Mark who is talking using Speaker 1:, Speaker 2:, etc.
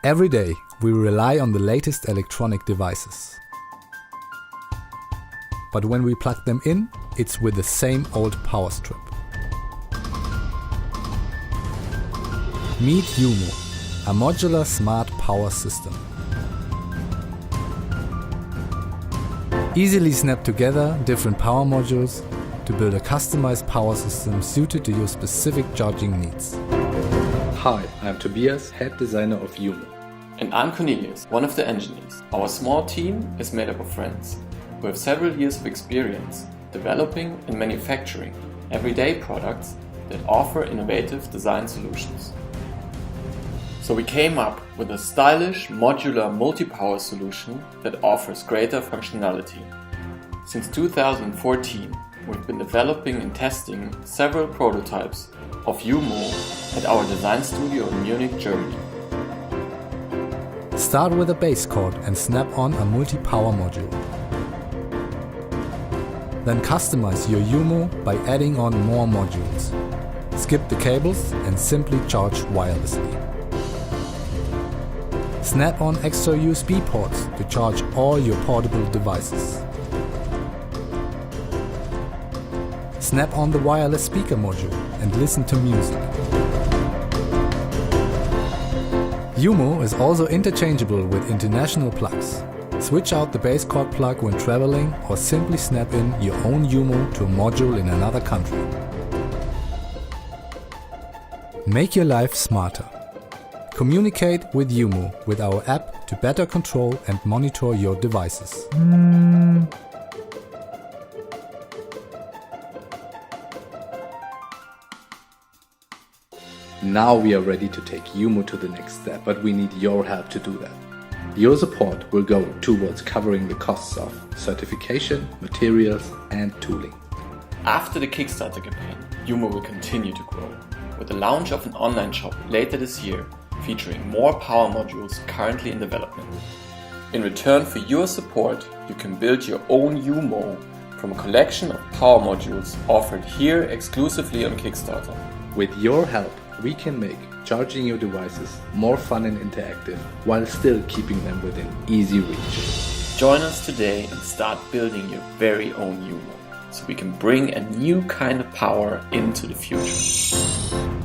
Speaker 1: Every day, we rely on the latest electronic devices. But when we plug them in, it's with the same old power strip. Meet Yumo, a modular smart power system. Easily snap together different power modules to build a customized power system suited to your specific charging needs.
Speaker 2: Hi, I'm Tobias, head designer of Yumo.
Speaker 3: And I'm Cornelius, one of the engineers. Our small team is made up of friends who have several years of experience developing and manufacturing everyday products that offer innovative design solutions. So we came up with a stylish modular multi-power solution that offers greater functionality. Since 2014, we've been developing and testing several prototypes of Yumo at our design studio in Munich, Germany.
Speaker 1: Start with a base cord and snap on a multi-power module. Then customize your Yumo by adding on more modules. Skip the cables and simply charge wirelessly. Snap on extra USB ports to charge all your portable devices. Snap on the wireless speaker module and listen to music. Yumo is also interchangeable with international plugs. Switch out the base cord plug when traveling or simply snap in your own Yumo to a module in another country. Make your life smarter. Communicate with Yumo with our app to better control and monitor your devices.
Speaker 2: Now we are ready to take Yumo to the next step, but we need your help to do that. Your support will go towards covering the costs of certification, materials and tooling.
Speaker 3: After the Kickstarter campaign, Yumo will continue to grow with the launch of an online shop later this year featuring more power modules currently in development. In return for your support, you can build your own Yumo from a collection of power modules offered here exclusively on Kickstarter.
Speaker 2: With your help, we can make charging your devices more fun and interactive while still keeping them within easy reach.
Speaker 3: Join us today and start building your very own Yumo so we can bring a new kind of power into the future.